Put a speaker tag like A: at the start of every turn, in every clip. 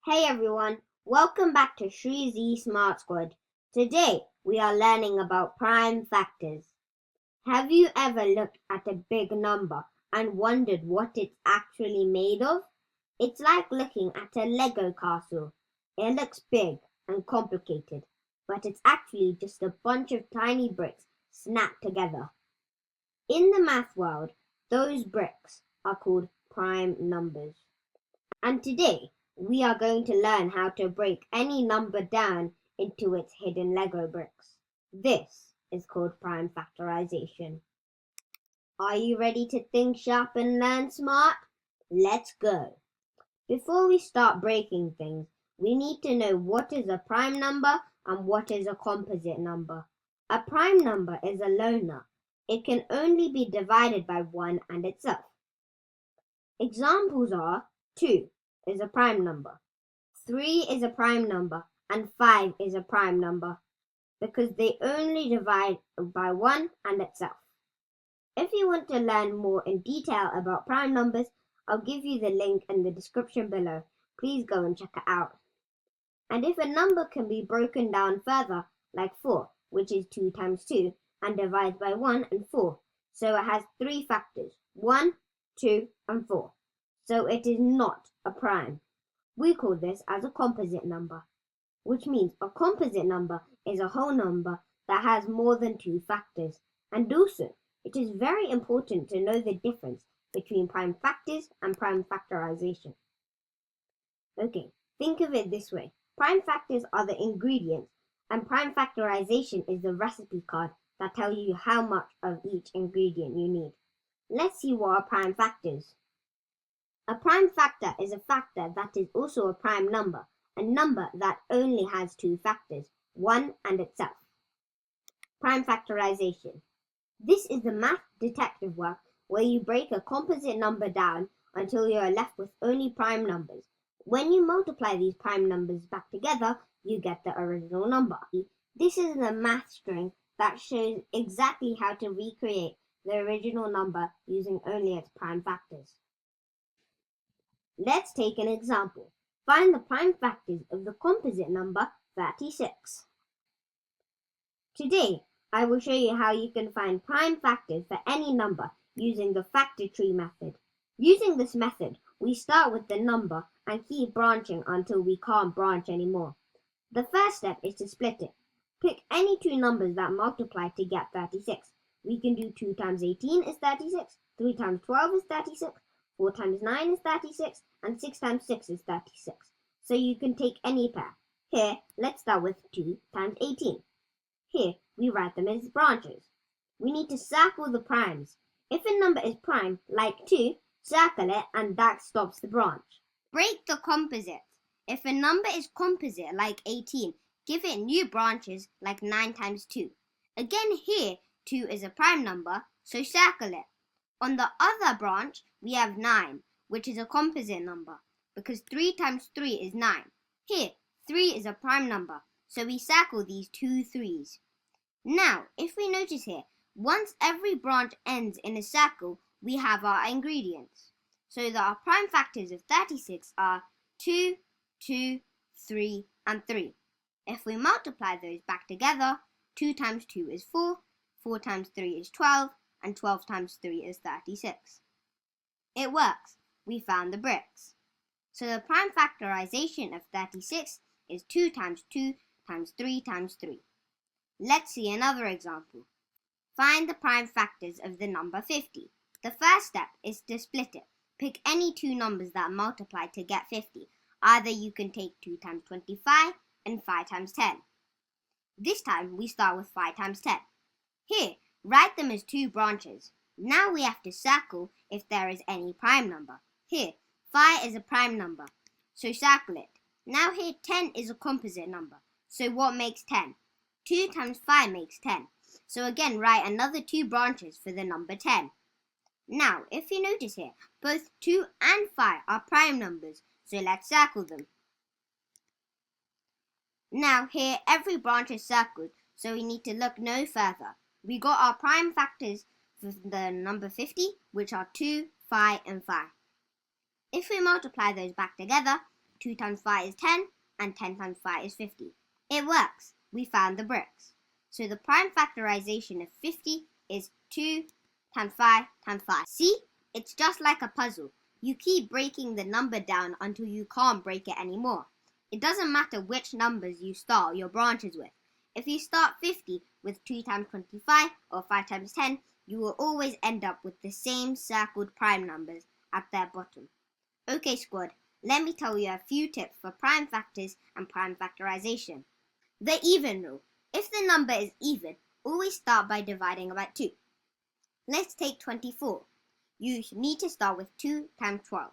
A: Hey everyone, welcome back to Shreezy Smart Squad. Today we are learning about prime factors. Have you ever looked at a big number and wondered what it's actually made of? It's like looking at a Lego castle. It looks big and complicated, but it's actually just a bunch of tiny bricks snapped together. In the math world, those bricks are called prime numbers. And today, we are going to learn how to break any number down into its hidden Lego bricks. This is called prime factorization. Are you ready to think sharp and learn smart? Let's go. Before we start breaking things, we need to know what is a prime number and what is a composite number. A prime number is a loner. It can only be divided by 1 and itself. Examples are 2 is a prime number, 3 is a prime number, and 5 is a prime number because they only divide by 1 and itself. If you want to learn more in detail about prime numbers, I'll give you the link in the description below. Please go and check it out. And if a number can be broken down further, like 4, which is 2 times 2, and divides by 1 and 4, so it has 3 factors, 1, 2, and 4. So it is not a prime. We call this as a composite number, which means a composite number is a whole number that has more than 2 factors. And also, it is very important to know the difference between prime factors and prime factorization. Okay, think of it this way. Prime factors are the ingredients, and prime factorization is the recipe card that tells you how much of each ingredient you need. Let's see what are prime factors. A prime factor is a factor that is also a prime number, a number that only has 2 factors, 1 and itself. Prime factorization. This is the math detective work where you break a composite number down until you are left with only prime numbers. When you multiply these prime numbers back together, you get the original number. This is the math string that shows exactly how to recreate the original number using only its prime factors. Let's take an example. Find the prime factors of the composite number 36. Today, I will show you how you can find prime factors for any number using the factor tree method. Using this method, we start with the number and keep branching until we can't branch anymore. The first step is to split it. Pick any 2 numbers that multiply to get 36. We can do 2 times 18 is 36, 3 times 12 is 36, 4 times 9 is 36, and 6 times 6 is 36. So you can take any pair. Here, let's start with 2 times 18. Here, we write them as branches. We need to circle the primes. If a number is prime, like 2, circle it and that stops the branch. Break the composite. If a number is composite, like 18, give it new branches, like 9 times 2. Again here, 2 is a prime number, so circle it. On the other branch, we have 9, which is a composite number, because 3 times 3 is 9. Here, 3 is a prime number, so we circle these 2 3s. Now, if we notice here, once every branch ends in a circle, we have our ingredients. So that our prime factors of 36 are 2, 2, 3, and 3. If we multiply those back together, 2 times 2 is 4, 4 times 3 is 12, and 12 times 3 is 36. It works. We found the bricks. So the prime factorization of 36 is 2 times 2 times 3 times 3. Let's see another example. Find the prime factors of the number 50. The first step is to split it. Pick any 2 numbers that multiply to get 50. Either you can take 2 times 25 and 5 times 10. This time we start with 5 times 10. Here, write them as 2 branches. Now we have to circle if there is any prime number. Here, 5 is a prime number, so circle it. Now here, 10 is a composite number, so what makes 10? 2 times 5 makes 10. So again, write another 2 branches for the number 10. Now, if you notice here, both 2 and 5 are prime numbers, so let's circle them. Now here, every branch is circled, so we need to look no further. We got our prime factors for the number 50, which are 2, 5, and 5. If we multiply those back together, 2 times 5 is 10, and 10 times 5 is 50. It works. We found the bricks. So the prime factorization of 50 is 2 times 5 times 5. See? It's just like a puzzle. You keep breaking the number down until you can't break it anymore. It doesn't matter which numbers you start your branches with. If you start 50 with 2 times 25 or 5 times 10, you will always end up with the same circled prime numbers at their bottom. Okay, squad, let me tell you a few tips for prime factors and prime factorization. The even rule. If the number is even, always start by dividing by 2. Let's take 24. You need to start with 2 times 12.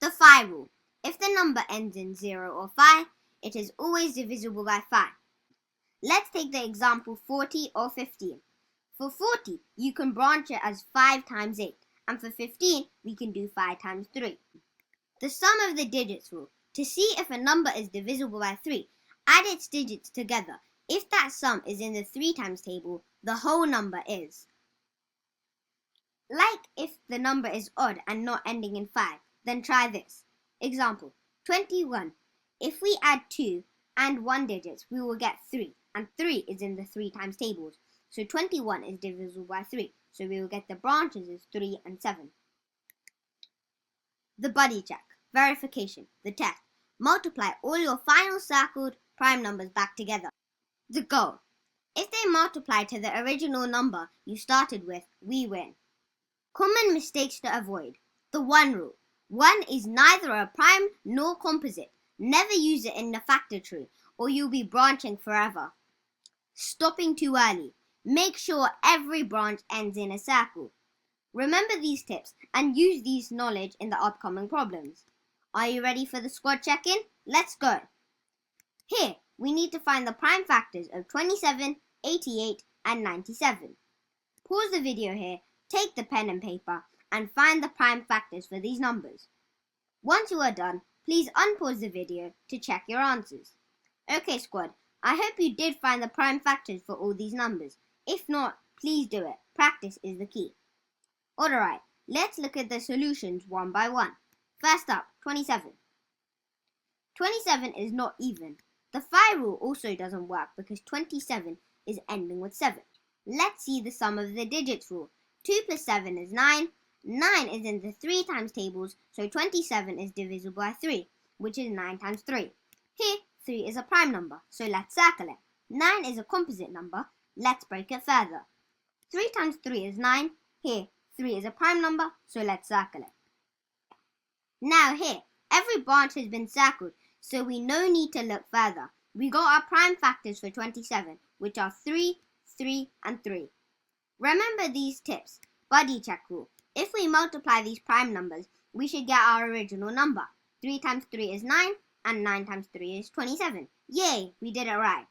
A: The phi rule. If the number ends in 0 or 5, it is always divisible by 5. Let's take the example 40 or 15. For 40, you can branch it as 5 times 8. And for 15, we can do 5 times 3. The sum of the digits rule. To see if a number is divisible by 3, add its digits together. If that sum is in the 3 times table, the whole number is. Like if the number is odd and not ending in 5, then try this. Example, 21. If we add 2 and 1 digits, we will get 3. And 3 is in the 3 times tables. So 21 is divisible by 3. So we will get the branches as 3 and 7. The buddy check. Verification. The test. Multiply all your final circled prime numbers back together. The goal. If they multiply to the original number you started with, we win. Common mistakes to avoid. The 1 rule. 1 is neither a prime nor composite. Never use it in the factor tree or you'll be branching forever. Stopping too early. Make sure every branch ends in a circle. Remember these tips and use these knowledge in the upcoming problems. Are you ready for the squad check-in? Let's go. Here, we need to find the prime factors of 27, 88 and 97. Pause the video here, take the pen and paper and find the prime factors for these numbers. Once you are done, please unpause the video to check your answers. Okay squad, I hope you did find the prime factors for all these numbers. If not, please do it. Practice is the key. Alright, let's look at the solutions one by one. First up, 27. 27 is not even. The phi rule also doesn't work because 27 is ending with 7. Let's see the sum of the digits rule. 2 plus 7 is 9. 9 is in the 3 times tables, so 27 is divisible by 3, which is 9 times 3. Here, 3 is a prime number, so let's circle it. 9 is a composite number. Let's break it further. 3 times 3 is 9. Here, 3 is a prime number, so let's circle it. Now here, every branch has been circled, so we no need to look further. We got our prime factors for 27, which are 3, 3, and 3. Remember these tips. Buddy check rule. If we multiply these prime numbers, we should get our original number. 3 times 3 is 9, and 9 times 3 is 27. Yay, we did it right.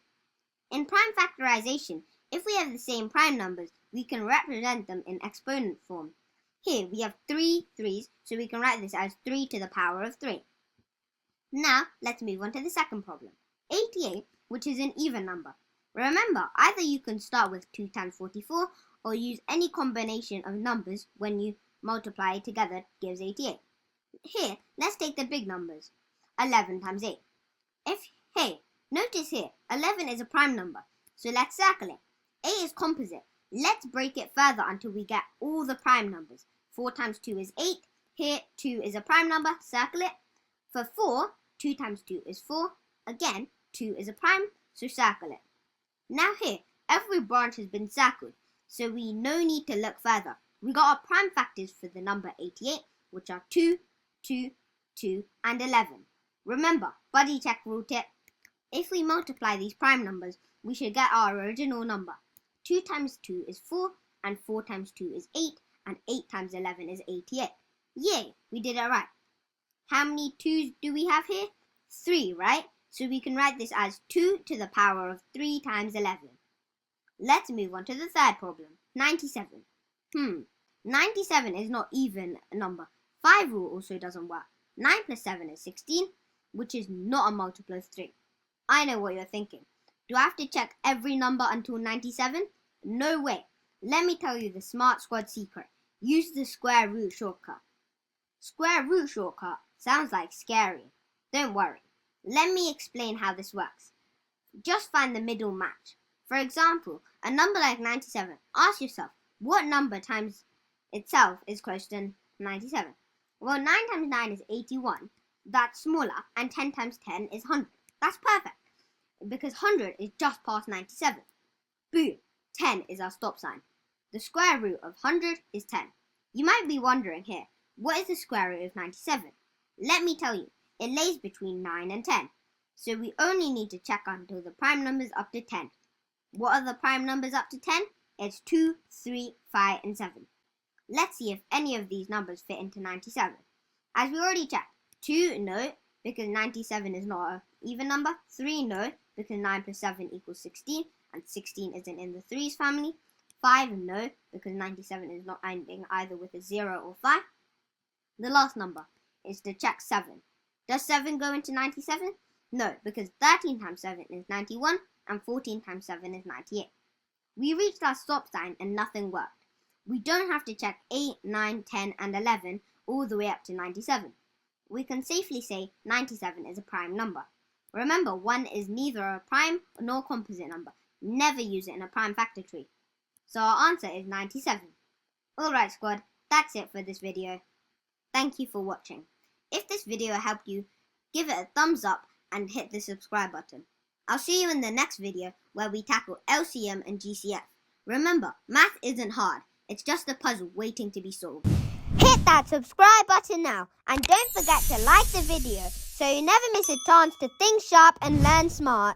A: In prime factorization, if we have the same prime numbers, we can represent them in exponent form. Here we have 3 3's, so we can write this as 3 to the power of 3. Now, let's move on to the second problem. 88, which is an even number. Remember, either you can start with 2 times 44, or use any combination of numbers when you multiply together gives 88. Here, let's take the big numbers. 11 times 8. Hey, notice here, 11 is a prime number, so let's circle it. 8 is composite. Let's break it further until we get all the prime numbers. 4 times 2 is 8. Here, 2 is a prime number, circle it. For 4, 2 times 2 is 4. Again, 2 is a prime, so circle it. Now here, every branch has been circled, so we no need to look further. We got our prime factors for the number 88, which are 2, 2, 2, and 11. Remember, buddy check rule tip. If we multiply these prime numbers, we should get our original number. 2 times 2 is 4, and 4 times 2 is 8, and 8 times 11 is 88. Yay, we did it right. How many 2's do we have here? 3, right? So we can write this as 2 to the power of 3 times 11. Let's move on to the third problem, 97. 97 is not even a number. 5 rule also doesn't work. 9 plus 7 is 16, which is not a multiple of 3. I know what you're thinking. Do I have to check every number until 97? No way. Let me tell you the Smart Squad secret. Use the square root shortcut. Square root shortcut Sounds like scary. Don't worry. Let me explain how this works. Just find the middle match. For example, a number like 97. Ask yourself, what number times itself is close to 97? Well, 9 times 9 is 81. That's smaller. And 10 times 10 is 100. That's perfect, because 100 is just past 97. Boom! 10 is our stop sign. The square root of 100 is 10. You might be wondering here, what is the square root of 97? Let me tell you, it lays between 9 and 10. So we only need to check until the prime numbers up to 10. What are the prime numbers up to 10? It's 2, 3, 5, and 7. Let's see if any of these numbers fit into 97. As we already checked, 2, no, because 97 is not an even number. 3, no, because 9 plus 7 equals 16, and 16 isn't in the 3's family. 5, no, because 97 is not ending either with a 0 or 5. The last number is to check 7. Does 7 go into 97? No, because 13 times 7 is 91, and 14 times 7 is 98. We reached our stop sign and nothing worked. We don't have to check 8, 9, 10, and 11 all the way up to 97. We can safely say 97 is a prime number. Remember, 1 is neither a prime nor composite number. Never use it in a prime factor tree. So our answer is 97. Alright squad, that's it for this video. Thank you for watching. If this video helped you, give it a thumbs up and hit the subscribe button. I'll see you in the next video where we tackle LCM and GCF. Remember, math isn't hard. It's just a puzzle waiting to be solved. Hit that subscribe button now, and don't forget to like the video so you never miss a chance to think sharp and learn smart.